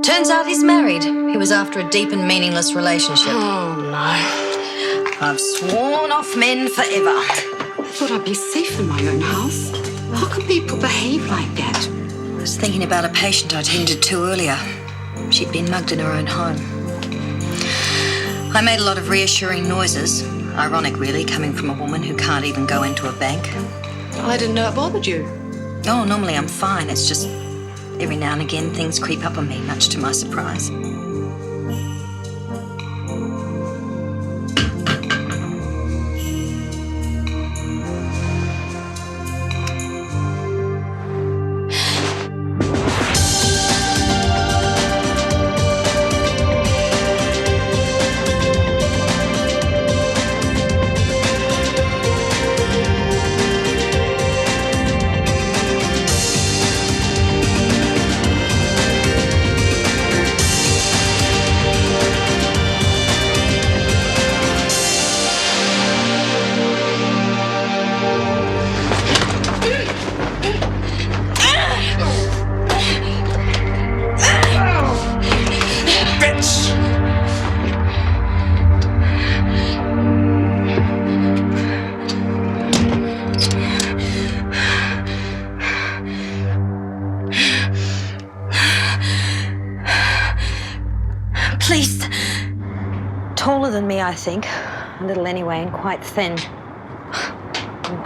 Turns out he's married. He was after a deep and meaningless relationship. Oh, no. I've sworn off men forever. I thought I'd be safe in my own house. How can people behave like that? I was thinking about a patient I attended to earlier. She'd been mugged in her own home. I made a lot of reassuring noises. Ironic, really, coming from a woman who can't even go into a bank. I didn't know it bothered you. Oh, normally I'm fine. It's just every now and again things creep up on me, much to my surprise. Please. Taller than me, I think. A little anyway, and quite thin.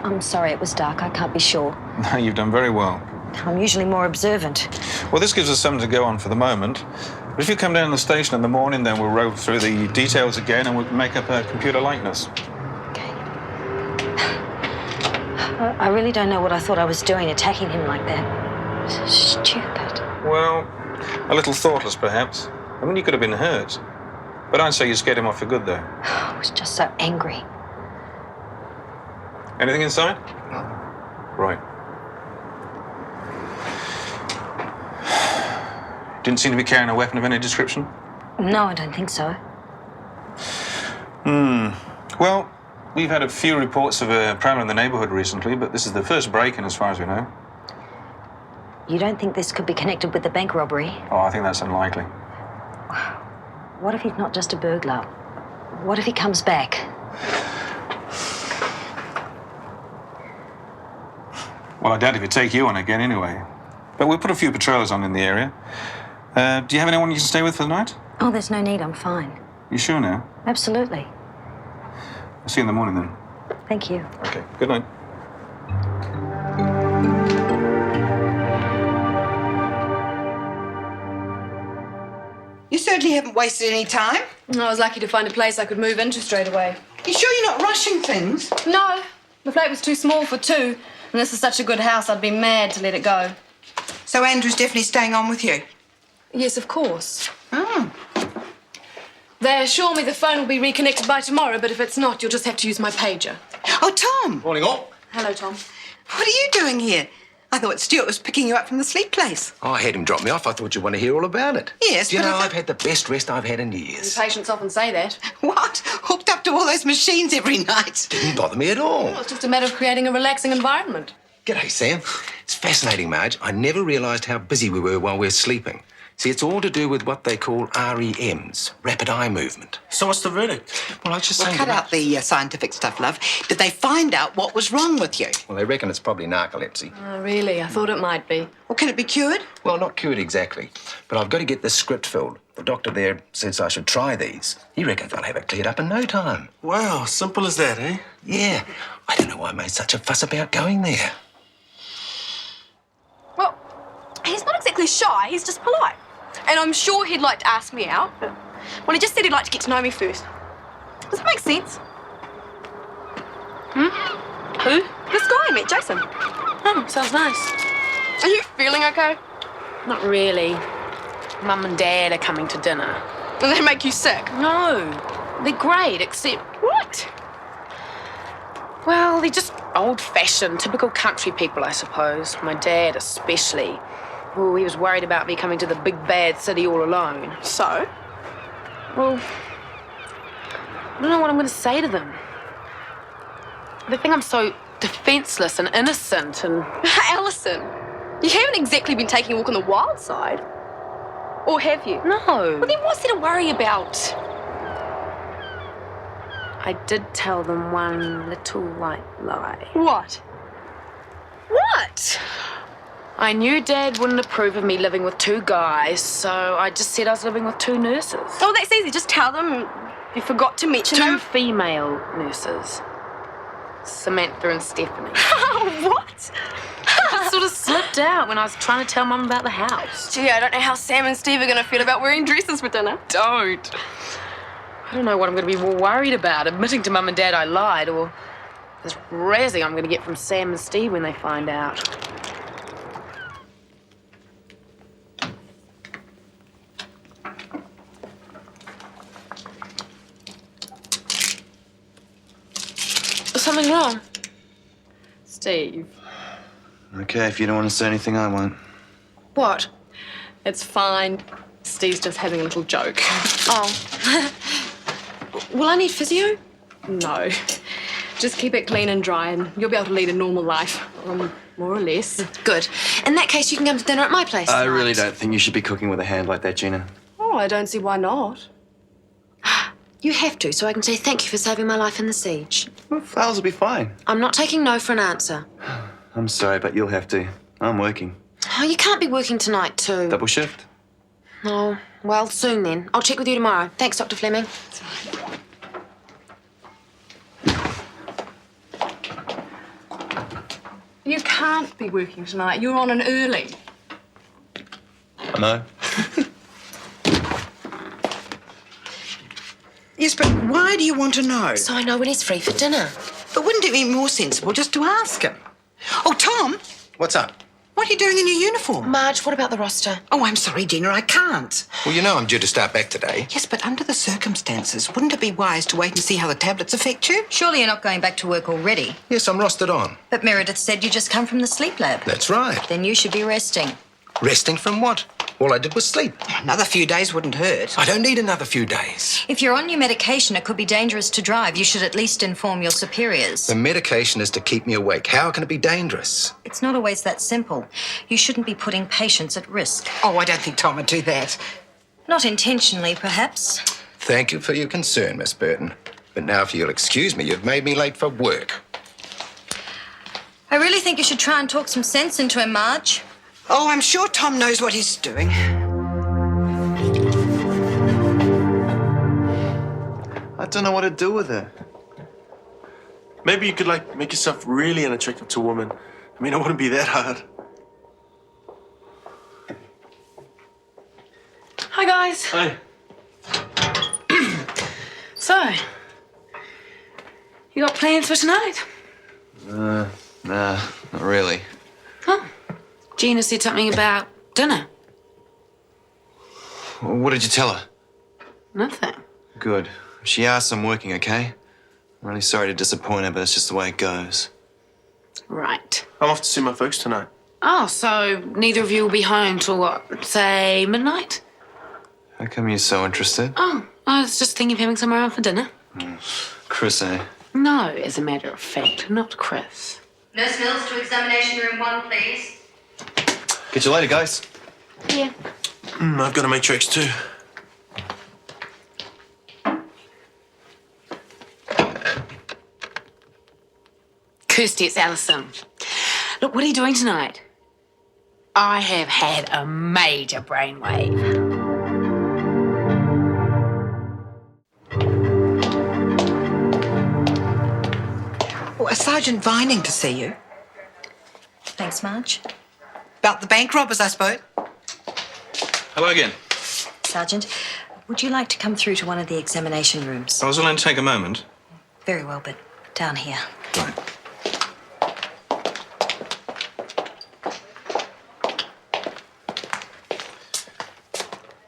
I'm sorry it was dark. I can't be sure. No, you've done very well. I'm usually more observant. Well, this gives us something to go on for the moment. But if you come down to the station in the morning, then we'll roll through the details again and we'll make up a computer likeness. Okay. I really don't know what I thought I was doing, attacking him like that. So stupid. Well, a little thoughtless, perhaps. I mean, you could have been hurt. But I'd say you scared him off for good, though. I was just so angry. Anything inside? No. Right. Didn't seem to be carrying a weapon of any description? No, I don't think so. Well, we've had a few reports of a problem in the neighbourhood recently, but this is the first break-in as far as we know. You don't think this could be connected with the bank robbery? Oh, I think that's unlikely. What if he's not just a burglar? What if he comes back? Well, I doubt if he'd take you on again anyway. But we'll put a few patrols on in the area. Do you have anyone you can stay with for the night? Oh, there's no need. I'm fine. You sure now? Absolutely. I'll see you in the morning then. Thank you. Okay, good night. You certainly haven't wasted any time. I was lucky to find a place I could move into straight away. You sure you're not rushing things? No, the flat was too small for two, and this is such a good house I'd be mad to let it go. So Andrew's definitely staying on with you? Yes, of course. Oh. They assure me the phone will be reconnected by tomorrow, but if it's not, you'll just have to use my pager. Oh, Tom! Morning, all. Hello, Tom. What are you doing here? I thought Stuart was picking you up from the sleep place. Oh, I had him drop me off. I thought you'd want to hear all about it. Yes, Do you but know, I thought- I've had the best rest I've had in years. Patients often say that. What? Hooked up to all those machines every night? Didn't bother me at all. Well, it's just a matter of creating a relaxing environment. G'day, Sam. It's fascinating, Marge. I never realised how busy we were while we were sleeping. See, it's all to do with what they call REMs, rapid eye movement. So what's the verdict? Well, I was just Well, saying... cut out the scientific stuff, love. Did they find out what was wrong with you? Well, they reckon it's probably narcolepsy. Oh, really? I thought it might be. Well, can it be cured? Well, not cured exactly, but I've got to get this script filled. The doctor there says I should try these. He reckons they'll have it cleared up in no time. Wow, simple as that, eh? Yeah. I don't know why I made such a fuss about going there. Well, he's not exactly shy, he's just polite. And I'm sure he'd like to ask me out, but... Well, he just said he'd like to get to know me first. Does that make sense? Who? This guy I met, Jason. Oh, sounds nice. Are you feeling okay? Not really. Mum and Dad are coming to dinner. Will they make you sick? No, they're great, except... What? Well, they're just old-fashioned, typical country people, I suppose. My dad especially. Oh, he was worried about me coming to the big bad city all alone. So? Well, I don't know what I'm going to say to them. They think I'm so defenseless and innocent and... Alison, you haven't exactly been taking a walk on the wild side. Or have you? No. Well, then what's there to worry about? I did tell them one little white lie. What? What? I knew Dad wouldn't approve of me living with two guys, so I just said I was living with two nurses. Oh, that's easy. Just tell them you forgot to mention Two them. female nurses. Samantha and Stephanie. What? It sort of slipped out when I was trying to tell Mum about the house. Gee, I don't know how Sam and Steve are going to feel about wearing dresses for dinner. Don't. I don't know what I'm going to be more worried about, admitting to Mum and Dad I lied, or this razzing I'm going to get from Sam and Steve when they find out. Is something wrong? Steve. Okay, if you don't want to say anything, I won't. What? It's fine. Steve's just having a little joke. Oh. Will I need physio? No. Just keep it clean and dry and you'll be able to lead a normal life. More or less. Good. In that case, you can come to dinner at my place I tonight. really don't think you should be cooking with a hand like that, Gina. Oh, I don't see why not. You have to, so I can say thank you for saving my life in the siege. Well, flowers will be fine. I'm not taking no for an answer. I'm sorry, but you'll have to. I'm working. Oh, you can't be working tonight, too. Double shift. Oh, well, soon then. I'll check with you tomorrow. Thanks, Dr. Fleming. You can't be working tonight. You're on an early. I know. Yes, but why do you want to know? So I know when he's free for dinner. But wouldn't it be more sensible just to ask him? Oh, Tom, What's up? what are you doing in your uniform? Marge, what about the roster? Oh, I'm sorry, Gina, I can't. Well, you know I'm due to start back today. Yes, but under the circumstances, wouldn't it be wise to wait and see how the tablets affect you? Surely you're not going back to work already. Yes, I'm rostered on. But Meredith said you just come from the sleep lab. That's right. Then you should be resting. Resting from what? All I did was sleep. Another few days wouldn't hurt. I don't need another few days. If you're on your medication, it could be dangerous to drive. You should at least inform your superiors. The medication is to keep me awake. How can it be dangerous? It's not always that simple. You shouldn't be putting patients at risk. Oh, I don't think Tom would do that. Not intentionally, perhaps. Thank you for your concern, Miss Burton. But now, if you'll excuse me, you've made me late for work. I really think you should try and talk some sense into him, Marge. Oh, I'm sure Tom knows what he's doing. I don't know what to do with her. Maybe you could, like, make yourself really unattractive to a woman. I mean, it wouldn't be that hard. Hi, guys. Hi. So, you got plans for tonight? Nah, not really. Huh? Gina said something about dinner. What did you tell her? Nothing. Good. If she asks, I'm working, okay? I'm really sorry to disappoint her, but it's just the way it goes. Right. I'm off to see my folks tonight. Oh, so neither of you will be home till what, say midnight? How come you're so interested? Oh, I was just thinking of having somewhere else for dinner. Chris, eh? No, as a matter of fact, not Chris. Nurse Mills to examination room 1, please. Catch you later, guys. Yeah. I've got a matrix too. Kirsty, it's Alison. Look, what are you doing tonight? I have had a major brainwave. Oh, Sergeant Vining to see you. Thanks, Marge. About the bank robbers, I suppose. Hello again. Sergeant, would you like to come through to one of the examination rooms? I was only to take a moment. Very well, but down here. Right.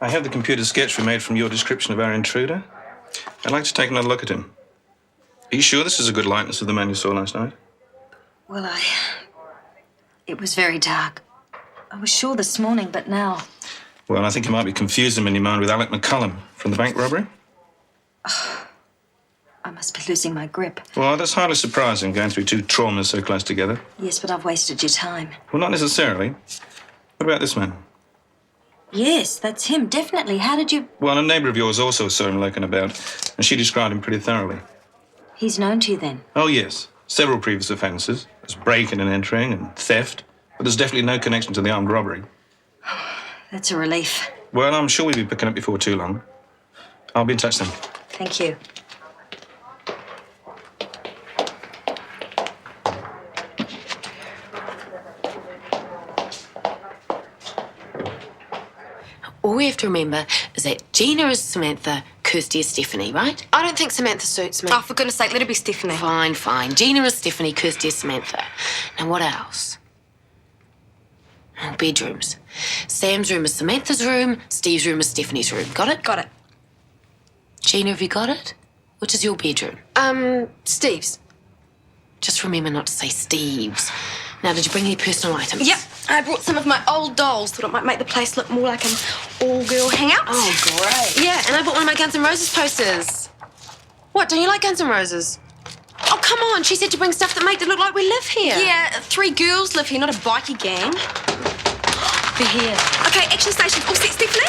I have the computer sketch we made from your description of our intruder. I'd like to take another look at him. Are you sure this is a good likeness of the man you saw last night? Well, it was very dark. I was sure this morning, but now... Well, I think you might be confusing him in your mind with Alec McCullum from the bank robbery. I must be losing my grip. Well, that's hardly surprising, going through two traumas so close together. Yes, but I've wasted your time. Well, not necessarily. What about this man? Yes, that's him, definitely. How did you... Well, a neighbour of yours also saw him lurking about, and she described him pretty thoroughly. He's known to you then? Oh, yes. Several previous offences. There's breaking and entering and theft, but there's definitely no connection to the armed robbery. That's a relief. Well, I'm sure we'll be picking up before too long. I'll be in touch then. Thank you. All we have to remember is that Gina is Samantha, Kirsty is Stephanie, right? I don't think Samantha suits me. Oh, for goodness sake, let it be Stephanie. Fine, fine. Gina is Stephanie, Kirsty is Samantha. Now, what else? Oh, bedrooms. Sam's room is Samantha's room, Steve's room is Stephanie's room. Got it? Got it. Gina, have you got it? Which is your bedroom? Steve's. Just remember not to say Steve's. Now, did you bring any personal items? Yep, I brought some of my old dolls. Thought it might make the place look more like an all-girl hangout. Oh, great. Yeah, and I bought one of my Guns N' Roses posters. What, don't you like Guns N' Roses? Oh, come on. She said to bring stuff that made it look like we live here. Yeah, 3 girls live here, not a bikie gang. We're here. Okay, action station. All set, Stephanie?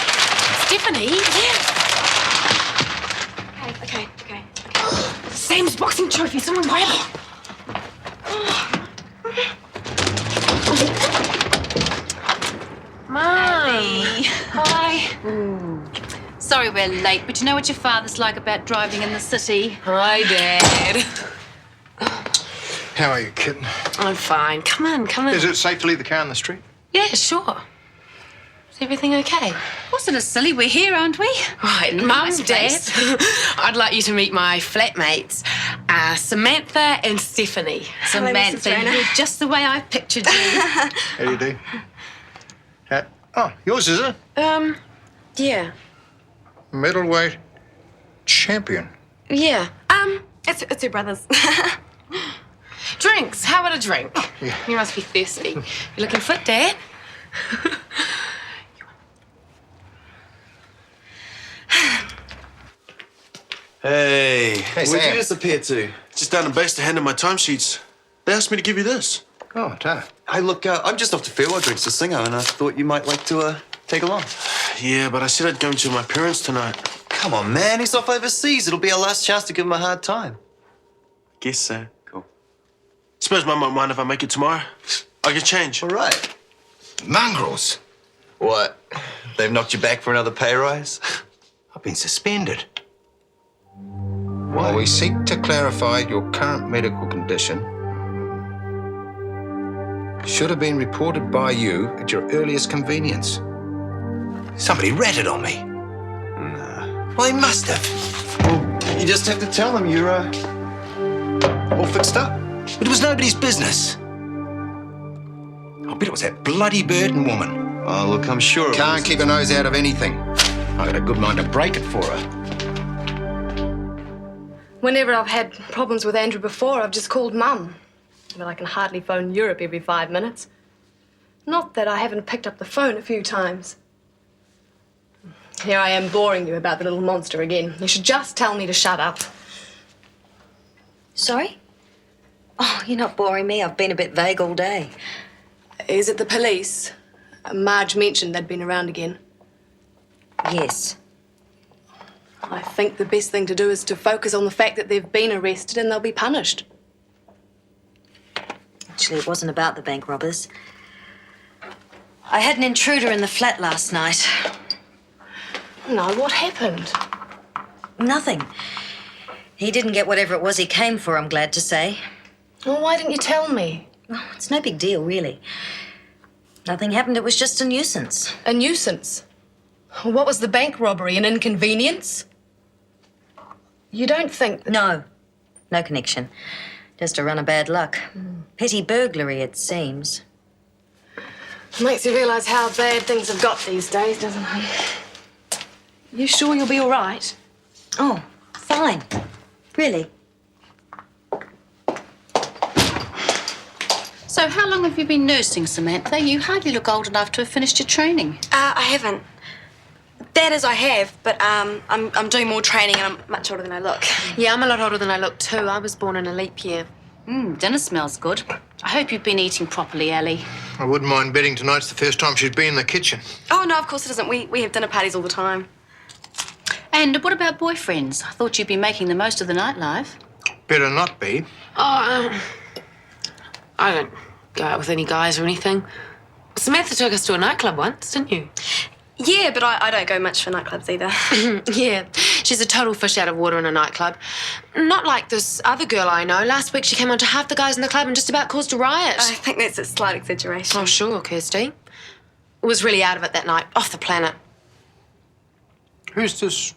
Stephanie? Yeah. Okay. Sam's boxing trophy. Someone grab it. Mum. Hi. Sorry we're late, but you know what your father's like about driving in the city? Hi, Dad. How are you, kitten? I'm fine. Come on. Is it safe to leave the car in the street? Yeah, sure. Is everything okay? Wasn't it silly? We're here, aren't we? Right, Mum, Nice Dad, place. I'd like you to meet my flatmates, Samantha and Stephanie. Samantha, you're just the way I've pictured you. How do you do? Oh, yours is it? Yeah. Middleweight champion. Yeah. It's her brother's. Drinks. How about a drink? Yeah. You must be thirsty. You're looking fit, Dad. Hey, where'd Sam. you disappear to? Just down the base to hand in my timesheets. They asked me to give you this. Oh, damn. Hey, look, I'm just off to Field Drinks to Singo, and I thought you might like to take along. Yeah, but I said I'd go to my parents tonight. Come on, man, he's off overseas. It'll be our last chance to give him a hard time. Guess so. Cool. Suppose Mum won't mind if I make it tomorrow. I can change. All right. Mongrels. What? They've knocked you back for another pay rise? I've been suspended. While we seek to clarify your current medical condition, should have been reported by you at your earliest convenience. Somebody ratted on me. Nah. Well, they must have. Well, you just have to tell them you're all fixed up. But it was nobody's business. I bet it was that bloody Burton woman. Oh, look, I'm sure it Can't was. keep her nose out of anything. I got a good mind to break it for her. Whenever I've had problems with Andrew before, I've just called Mum. But I can hardly phone Europe every 5 minutes. Not that I haven't picked up the phone a few times. Here I am boring you about the little monster again. You should just tell me to shut up. Sorry? Oh, you're not boring me. I've been a bit vague all day. Is it the police? Marge mentioned they'd been around again. Yes. I think the best thing to do is to focus on the fact that they've been arrested and they'll be punished. Actually, it wasn't about the bank robbers. I had an intruder in the flat last night. No, what happened? Nothing. He didn't get whatever it was he came for, I'm glad to say. Well, why didn't you tell me? Oh, it's no big deal, really. Nothing happened. It was just a nuisance. A nuisance? What was the bank robbery? An inconvenience? You don't think that... No connection. Just a run of bad luck. Petty burglary, it seems. Makes you realise how bad things have got these days, doesn't it? You sure you'll be all right? Oh, fine. Really? So how long have you been nursing, Samantha? You hardly look old enough to have finished your training. I haven't. That is, I have, but I'm doing more training and I'm much older than I look. Yeah, I'm a lot older than I look too. I was born in a leap year. Dinner smells good. I hope you've been eating properly, Ellie. I wouldn't mind betting tonight's the first time she's been in the kitchen. Oh, no, of course it isn't. We have dinner parties all the time. And what about boyfriends? I thought you'd be making the most of the nightlife. Better not be. Oh, I don't go out with any guys or anything. Samantha took us to a nightclub once, didn't you? Yeah, but I don't go much for nightclubs either. Yeah, she's a total fish out of water in a nightclub. Not like this other girl I know. Last week she came on to half the guys in the club and just about caused a riot. I think that's a slight exaggeration. Oh, sure, Kirsty. Was really out of it that night, off the planet. Who's this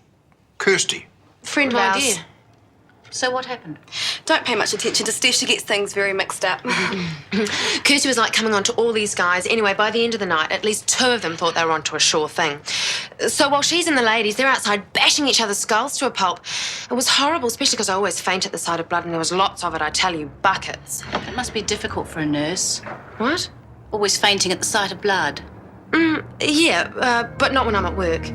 Kirsty? Friend of My ours. dear. So what happened? Don't pay much attention to Steph. She gets things very mixed up. Kirsty was like coming on to all these guys. Anyway, by the end of the night, at least 2 of them thought they were onto a sure thing. So while she's in the ladies, they're outside bashing each other's skulls to a pulp. It was horrible, especially because I always faint at the sight of blood, and there was lots of it, I tell you, buckets. It must be difficult for a nurse. What? Always fainting at the sight of blood. Yeah, but not when I'm at work.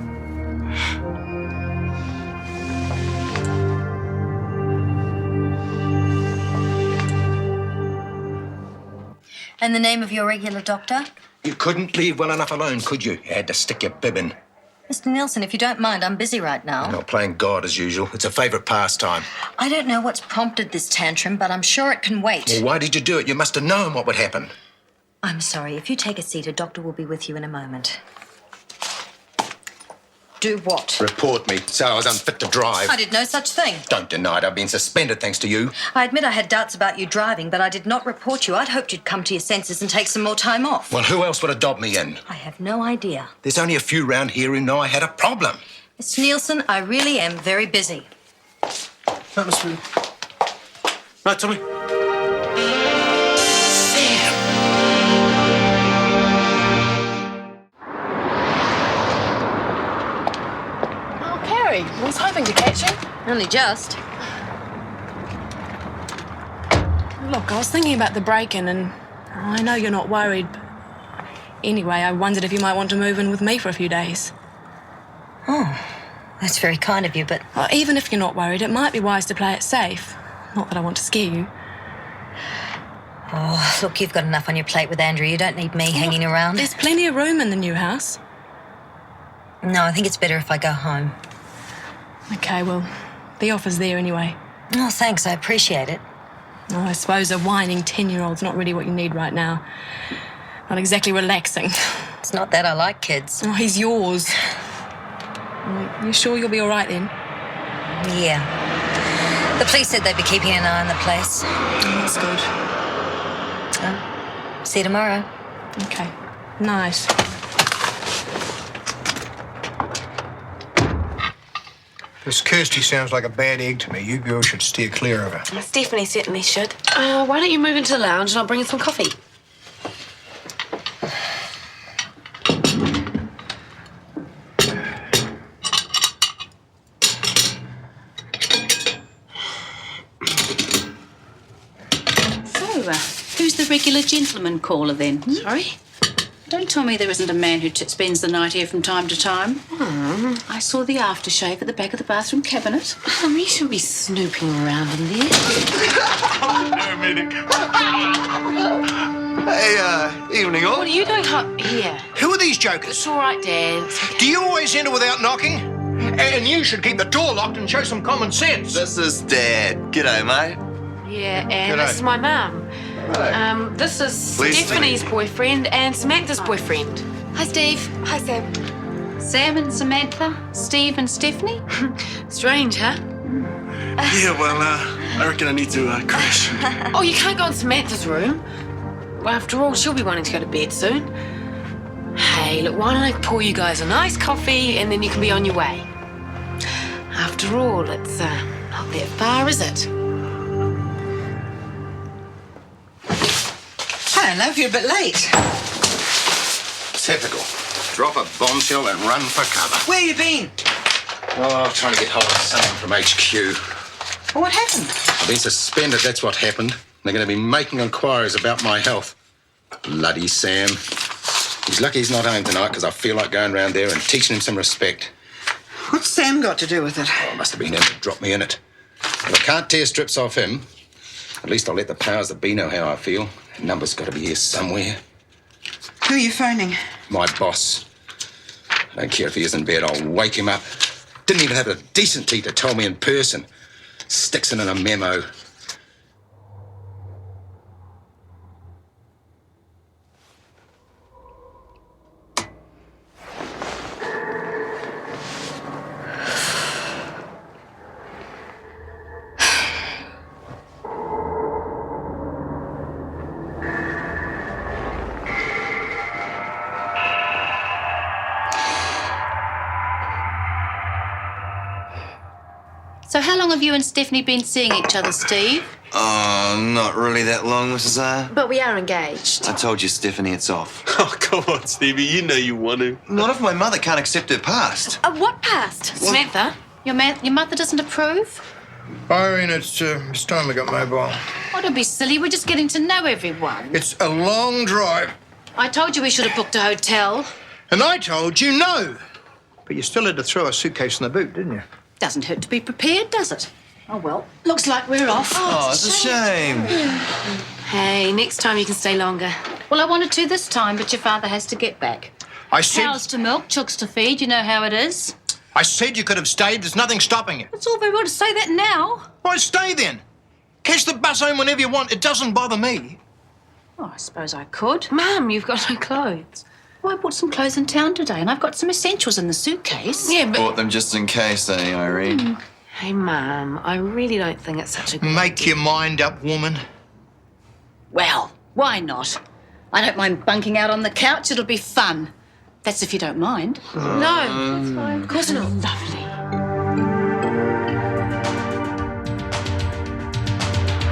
And the name of your regular doctor? You couldn't leave well enough alone, could you? You had to stick your bib in. Mr. Nielsen, if you don't mind, I'm busy right now. You're not playing God as usual. It's a favourite pastime. I don't know what's prompted this tantrum, but I'm sure it can wait. Well, why did you do it? You must have known what would happen. I'm sorry. If you take a seat, a doctor will be with you in a moment. Do what? Report me. So I was unfit to drive. I did no such thing. Don't deny it. I've been suspended thanks to you. I admit I had doubts about you driving, but I did not report you. I'd hoped you'd come to your senses and take some more time off. Well, who else would have dobbed me in? I have no idea. There's only a few round here who know I had a problem. Mr. Nielsen, I really am very busy. That must be... Right, Tommy. Oh, Carrie, I was hoping to catch you. Only just. Look, I was thinking about the break-in, and I know you're not worried. But anyway, I wondered if you might want to move in with me for a few days. Oh, that's very kind of you, but... Well, even if you're not worried, it might be wise to play it safe. Not that I want to scare you. Oh, look, you've got enough on your plate with Andrew. You don't need me hanging around. There's plenty of room in the new house. No, I think it's better if I go home. Okay, well, the offer's there anyway. Oh, thanks. I appreciate it. Oh, I suppose a whining 10-year-old's not really what you need right now. Not exactly relaxing. It's not that I like kids. Oh, he's yours. You sure you'll be all right then? Yeah. The police said they'd be keeping an eye on the place. Oh, that's good. So, see you tomorrow. Okay. Nice. This Kirsty sounds like a bad egg to me. You girls should steer clear of her. Stephanie certainly should. Why don't you move into the lounge and I'll bring you some coffee? So, who's the regular gentleman caller then? Sorry? Don't tell me there isn't a man who spends the night here from time to time. I saw the aftershave at the back of the bathroom cabinet. You shouldn't be snooping around in there. Hey, evening all. What are you doing here? Who are these jokers? It's all right, Dad. It's okay. Do you always enter without knocking? And you should keep the door locked and show some common sense. This is Dad. G'day, mate. Yeah, and G'day. this is my mum. This is Pleased to Stephanie's meet boyfriend and Samantha's boyfriend. Hi, Steve. Hi, Sam. Sam and Samantha, Steve and Stephanie? Strange, huh? Yeah, well, I reckon I need to crash. Oh, you can't go in Samantha's room. Well, after all, she'll be wanting to go to bed soon. Hey, look, why don't I pour you guys a nice coffee and then you can be on your way? After all, it's not that far, is it? Hello, you're a bit late. Typical. Drop a bombshell and run for cover. Where you been? Oh, trying to get hold of someone from HQ. What happened? I've been suspended, that's what happened. They're going to be making inquiries about my health. Bloody Sam. He's lucky he's not home tonight because I feel like going round there and teaching him some respect. What's Sam got to do with it? Oh, must have been him to drop me in it. If I can't tear strips off him, at least I'll let the powers that be know how I feel. That number's got to be here somewhere. Who are you phoning? My boss. I don't care if he is in bed, I'll wake him up. Didn't even have the decency to tell me in person. Sticks it in a memo. So how long have you and Stephanie been seeing each other, Steve? Oh, not really that long, Mrs. R. But we are engaged. I told you, Stephanie, it's off. Oh, come on, Stevie. You know you want to. Not if my mother can't accept her past. What past? Samantha? Your mother doesn't approve? Irene, it's time we got mobile. Oh, don't be silly. We're just getting to know everyone. It's a long drive. I told you we should have booked a hotel. And I told you no. But you still had to throw a suitcase in the boot, didn't you? Doesn't hurt to be prepared, does it? Oh, well, looks like we're off. Oh, it's a shame. Hey, next time you can stay longer. Well, I wanted to this time, but your father has to get back. I said... Cows to milk, chooks to feed, you know how it is. I said you could have stayed. There's nothing stopping you. It's all very well to say that now. Why, stay then. Catch the bus home whenever you want. It doesn't bother me. Oh, I suppose I could. Mum, you've got no clothes. Well, I bought some clothes in town today, and I've got some essentials in the suitcase. Yeah, but... Bought them just in case, eh, Irene? Hey, Mum, I really don't think it's such a good Make idea. your mind up, woman. Well, why not? I don't mind bunking out on the couch. It'll be fun. That's if you don't mind. No, that's fine. Of course not. Lovely.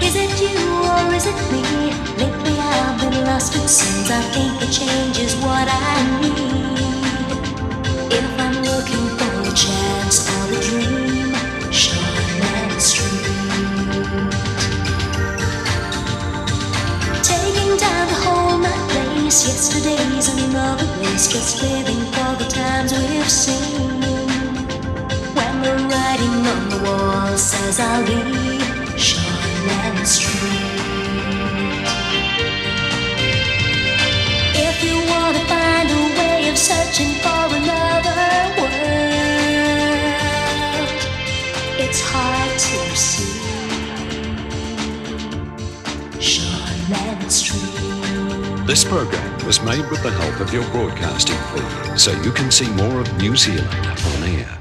Is it you or is it me? Lately I've been lost it seems. I think the change is what I need. If I'm looking for a chance or a dream, Shortland Street. Taking time to hold my place. Yesterday's another place. Just living for the times we've seen. When the writing on the wall says I'll be Shortland Street. If you want to find a way of searching for another world, it's hard to see. Shortland Street. This program was made with the help of your broadcasting fee, so you can see more of New Zealand on air.